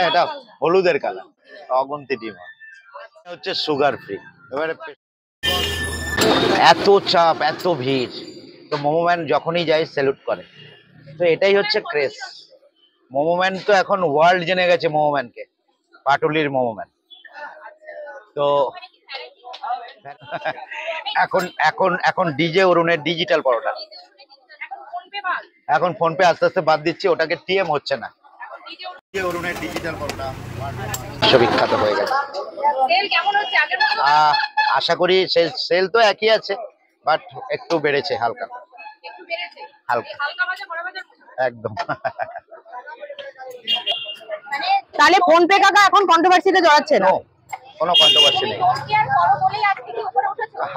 এটা হলুদের কালার, অগুন্তি ডিম হচ্ছে সুগার ফ্রি। এবারে এত চাপ, এত ভিড়, তো মোমোম্যান যখনই যায় স্যালুট করে। তো এটাই হচ্ছে ক্রেজ। মোমোম্যান তো এখন ওয়ার্ল্ড জেনে গেছে মোমোম্যানকে, পাটুলির মোমোম্যান। তো এখন এখন এখন ডিজে অরুণের ডিজিটাল পরোটা, এখন ফোন পে আস্তে আস্তে বাদ দিচ্ছে, ওটাকে টিএম হচ্ছে না। ডিজে অরুণের ডিজিটাল পরোটা বিশ্ববিখ্যাত হয়ে গেছে। আশা করি সেল তো একই আছে, বাট একটু বেড়েছে হালকা হালকা, একদম। তাহলে ফোন পে কাকা এখন কন্ট্রোভার্সিতে জড়াচ্ছে না? কোনো কন্ট্রোভার্সি নেই।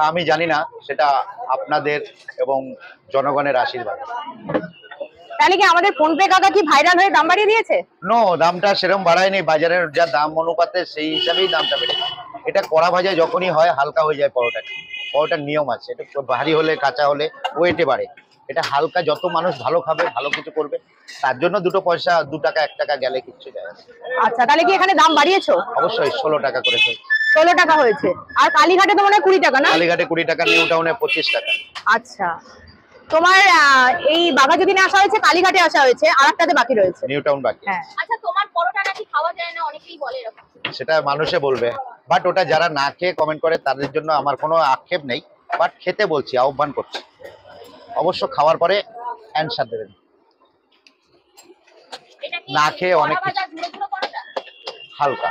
আমি জানি না, সেটা আপনাদের এবং জনগণের আশীর্বাদ। তাহলে কি আমাদের ফোন পে কাকা কি ভাইরাল হয়ে দাম বাড়িয়ে দিয়েছে? নো, দামটা সেরকম বাড়ায়নি, বাজারের যা দাম অনুপাতে সেই হিসাবেই দামটা বেড়েছে। এটা কড়া ভাজা যখনই হয় হালকা হয়ে যায় পরোটা, পরোটার নিয়ম আছে। এটা ভারী হলে, কাঁচা হলে ওয়েটে বাড়ে। এটা হালকা, যত মানুষ ভালো খাবে, ভালো কিছু করবে, তার জন্য 2 পয়সা 2 টাকা 1 টাকা গেলে কিচ্ছু যায় না। আচ্ছা, তাহলে কি এখানে দাম বাড়িয়েছো? অবশ্যই 16 টাকা করে। 16 টাকা হয়েছে। আর কালীঘাটে তো মনে হয় 20 টাকা না? কালীঘাটে 20 টাকা, নিউ টাউনে 25 টাকা। আচ্ছা, তোমার এই বাঘাযতীনে আসা হয়েছে, কালীঘাটে আসা হয়েছে, আর একটাতে বাকি রয়েছে, নিউ টাউন বাকি। হ্যাঁ। আচ্ছা, তোমার পরোটা নাকি খাওয়া যায় না, অনেকেই বলে এরকম। সেটা মানুষে বলবে, বাট ওটা যারা না খেয়ে কমেন্ট করে তাদের জন্য আমার কোনো আক্ষেপ নেই, বাট খেতে বলছি, আহ্বান করছি। অবশ্য খাওয়ার পরে অ্যানসার দেবেন। না খেয়ে অনেক হালকা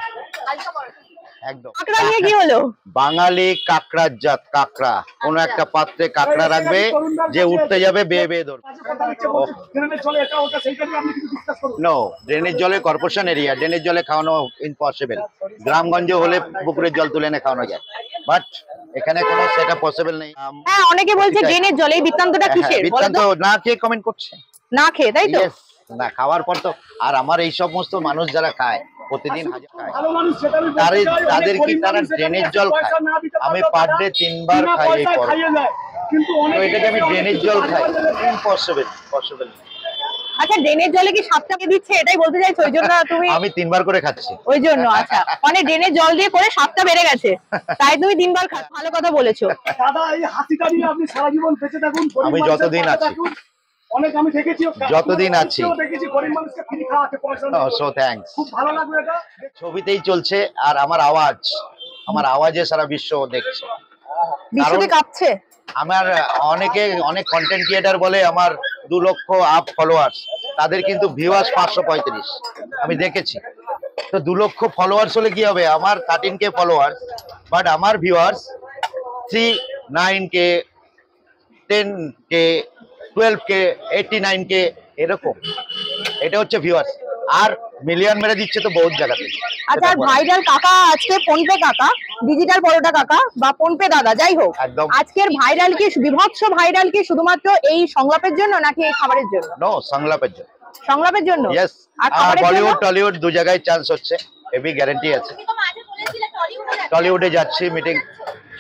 একদম। কাঁকড়া নিয়ে কি হলো? বাঙালি কাঁকড়ার জাত, কাঁকড়া কোন একটা পাত্রে কাঁকড়া রাখবে, যে উঠতে যাবে বেয়ে বেয়ে ধরবে। নো, ড্রেনের জলে কর্পোরেশন এরিয়া, ড্রেনের জলে খাওয়ানো ইম্পসিবল। গ্রামগঞ্জে হলে পুকুরের জল তুলে এনে খাওয়ানো যায়, বাট এখানে কোনো সেটা পসিবল নেই। হ্যাঁ, অনেকে বলছে ড্রেনের জলে। এই বৃত্তান্তটা কিসের? বৃত্তান্ত না খেয়ে কমেন্ট করছে, না খেয়ে, তাই তো? না, খাওয়ার পর তো। আর আমার এই সমস্ত মানুষ যারা খায়, প্রতিদিন হাজার খায়, তাদের কি তারা ড্রেনের জল খায়? আমি পার ডে 3 বার খাই এই পরোটা, তো এটাকে আমি ড্রেনের জল খাই? Impossible, possible. আচ্ছা, ড্রেনের জলে কি স্বাদটাকে দিচ্ছে, এটাই বলতে চাইছো? ওই জন্য তুমি? আমি 3 বার করে খাচ্ছি। ওই জন্য? আচ্ছা, মানে ড্রেনের জল দিয়ে করে স্বাদটা বেড়ে গেছে, তাই তুমি 3 বার খাচ্ছ। ভালো কথা বলেছো দাদা। এই হাসিটা নিয়ে আপনি সারা জীবন বেঁচে থাকুন। আমি যতদিন আছি, অনেক আমি দেখেছি, যতদিন আছি দেখেছি গরিব মানুষকে ফ্রি খাওয়াতে, পয়সা সো থ্যাঙ্কস। খুব ভালো লাগলো এটা। ছবিতেই চলছে, আর আমার আওয়াজে সারা বিশ্ব দেখছে, বিশ্বকে কাঁপছে। আমার অনেক কন্টেন্ট ক্রিয়েটার বলে আমার 2 লক্ষ আপ ফলোয়ার্স, তাদের কিন্তু ভিউয়ার্স 535। আমি দেখেছি। তো 2 লক্ষ ফলোয়ার্স হলে কি হবে? আমার 13K ফলোয়ার্স, বাট আমার viewers 39K, 10K, 12K, 89K, এরকম। এটা হচ্ছে ভিউয়ার্স, আর মিলিয়ন মেরে দিচ্ছে তো বহুত জায়গাতে। আচ্ছা, ভাইরাল কাকা আজকে ফোন পে কাকা, ডিজিটাল পরোটা কাকা বা ফোন পে দাদা, যাই হোক, আজকের ভাইরাল কি, বিভৎস ভাইরাল কি শুধুমাত্র এই সংলাপের জন্য নাকি এই খাবারের জন্য? নো, সংলাপের জন্য। সংলাপের জন্য? ইয়েস। আর বলিউড টলিউড 2 জায়গায় চান্স হচ্ছে, হেভি গ্যারান্টি আছে। টলিউডে যাচ্ছি মিটিং,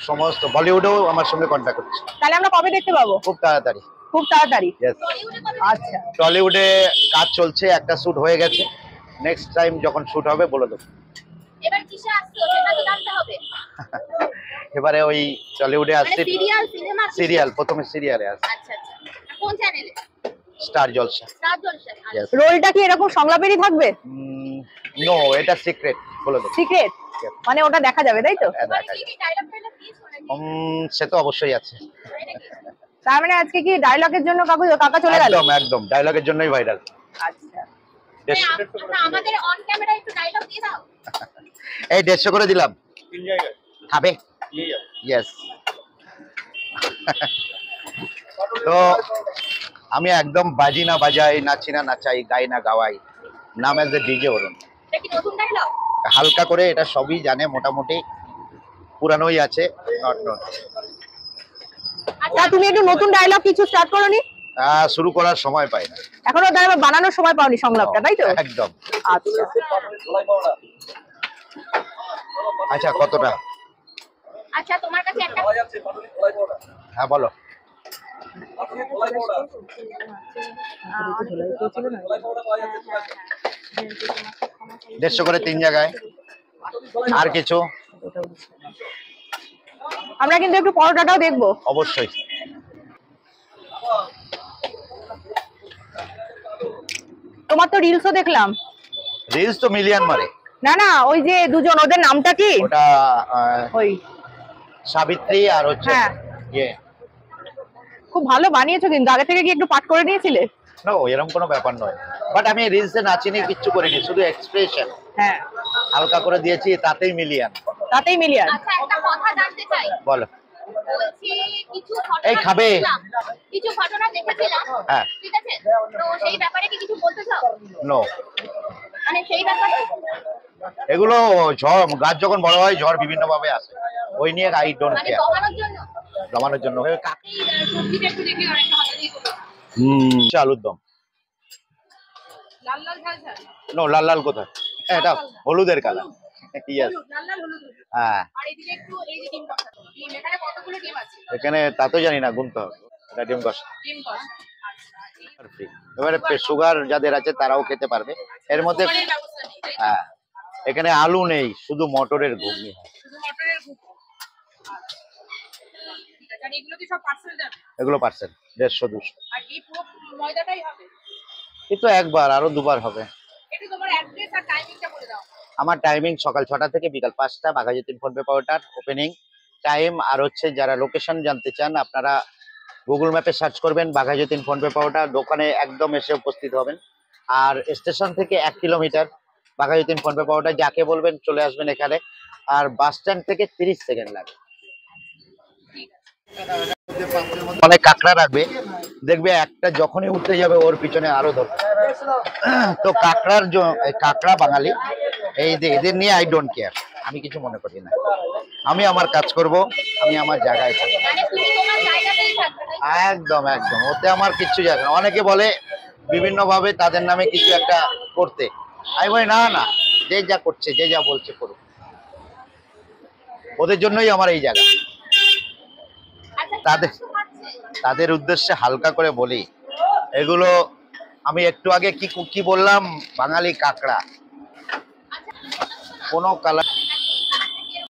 সমস্ত বলিউডেও আমার সঙ্গে কন্ট্যাক্ট করছে। তাহলে আমরা কবে দেখতে পাবো? খুব তাড়াতাড়ি। খুব তাড়াতাড়ি? ইয়েস। আচ্ছা, টলিউডে কাজ চলছে, একটা শুট হয়ে গেছে, নেক্সট টাইম যখন শুট হবে বলে দেবো। এবার কিসে আসছো সেটা তো জানতে হবে। এবারে ওই টলিউডে আসছে, সিরিয়াল, সিনেমা, সিরিয়াল, প্রথমে সিরিয়ালে আসছে। আচ্ছা আচ্ছা, কোন চ্যানেলে? স্টার জলসা। স্টার জলসা। Yes. রোলটা কি এরকম সংলাপেরই থাকবে? নো, এটা সিক্রেট, বলে দেবো। সিক্রেট? মানে ওটা দেখা যাবে, তাই তো? সে তো অবশ্যই আছে। তার মানে আজকে কি ডায়লগের জন্য কাকা চলে গেল? একদম একদম, ডায়লগের জন্যই ভাইরাল। আচ্ছা, আমাদের অন ক্যামেরা একটু ডায়লগ দিয়ে দাও। এই 150 করে দিলাম, খাবে? ইয়েস। তো আমি একদম বাজি না বাজাই, নাচি না নাচাই, গাই না গাওয়াই, নাম এজ এ ডিজে অরুণ। এটা কি নতুন ডায়লগ? হালকা করে, এটা সবই জানে মোটামুটি, পুরানোই আছে, নট নট। আচ্ছা, তুমি একটু নতুন ডায়লগ কিছু স্টার্ট করোনি? শুরু করার সময় পাই না এখনো, বানানোর সময় পাওনি সংলাপটা, তাই তো? একদম। আচ্ছা আচ্ছা, কতটা? আচ্ছা, তোমার কাছে একটা, হ্যাঁ বলো। 150 করে 3 জায়গায়। আর কিছু? আমরা কিন্তু একটু পরোটাটাও দেখবো। অবশ্যই। তোমার তো রিলসও দেখলাম। রিলস তো মিলিয়ন মারে। না না, ওই যে দুজন, ওদের নামটা কি? ওটা ওই সাবিত্রী আর হচ্ছে হ্যাঁ। ইয়ে। খুব ভালো বানিয়েছো, কিন্তু আগে থেকে কি একটু পাঠ করে নিয়েছিলে? না, এরকম কোনো ব্যাপার নয়। বাট আমি রিলসে নাচিনি, কিচ্ছু করিনি, শুধু এক্সপ্রেশন হ্যাঁ, হালকা করে দিয়েছি, তাতেই মিলিয়ন। তাতেই মিলিয়ন। আচ্ছা, একটা কথা জানতে চাই। বলো। বলছি কিছু এই ঘটনা খাবে। দেখেছিলাম, কিছু ঘটনা দেখেছিলাম। হ্যাঁ। ঠিক আছে, তো সেই ব্যাপারে কি কিছু বলতে চাও? নো। মানে সেই ব্যাপারে এগুলো ঝড়, গাছ যখন বড় হয় ঝড় বিভিন্ন ভাবে আসে, ওই নিয়ে আই ডোন্ট মানে কেয়ার। দমানোর জন্য জমানোর জন্য। এই সবজিটা একটু দেখে অনেকটা ভালো দিয়ে করো। আলুর দম। লাল লাল ঝাল ঝাল। নো, লাল লাল কোথায়? এটা হলুদের কালার। ইয়েস। হলুদ, লাল লাল হলুদ। হ্যাঁ, আর এদিকে একটু এই যে ডিম কষা। ডিম, এখানে কতগুলো ডিম আছে? এখানে তা তো জানি না, গুনতে হবে। এটা ডিম কষা। ডিম কষা। আচ্ছা, ফ্রি। এবারে সুগার যাদের আছে তারাও খেতে পারবে। এর মধ্যে সুগারের ব্যবস্থা নেই, তাই তো? হ্যাঁ, এখানে আলু নেই, শুধু মটরের ঘুগনি। শুধু মটরের ঘুগনি। আচ্ছা, ঠিক আছে। আর এগুলো কি সব পার্সেল যাবে? এগুলো পার্সেল 150-200। আর এই পুরো ময়দাটাই হবে? কিন্তু একবার, আরো দুবার হবে। একটু তোমার অ্যাড্রেস আর টাইমিংটা বলে দাও। আমার টাইমিং সকাল 6টা থেকে বিকাল 5টা, Baghajatin PhonePe powder opening time. আর হচ্ছে যারা লোকেশন জানতে চান, আপনারা গুগল ম্যাপে সার্চ করবেন বাঘাযতীন ফোনপে পাউডার, দোকানে একদম এসে উপস্থিত হবেন। আর স্টেশন থেকে 1 কিলোমিটার বাঘাযতীন ফোনপে পাউডার, যাকে বলবেন চলে আসবেন এখানে। আর বাস স্ট্যান্ড থেকে 30 সেকেন্ড লাগে। অনেক কাঁকড়া রাখবে, দেখবে একটা যখনই উঠতে যাবে ওর পিছনে আরো ধরবে। তো কাঁকড়া বাঙালি, এদের নিয়ে আই ডোন্ট কেয়ার, আমি কিছু মনে করি না। আমি আমার কাজ করব, আমি আমার জায়গায় থাকবো। মানে তুমি তোমার জায়গাতেই থাকবে, তাই তো? একদম একদম, ওতে আমার কিচ্ছু যায় না। অনেকে বলে বিভিন্ন ভাবে তাদের নামে কিছু একটা করতে, আমি বলি না না, যে যা করছে, যে যা বলছে করুক, ওদের জন্যই আমার এই জায়গা। আচ্ছা, তাদের কিছু খাচ্ছে? তাদের উদ্দেশ্যে হালকা করে বলি, এগুলো আমি একটু আগে কি বললাম, বাঙালি কাঁকড়া, কোনো কালার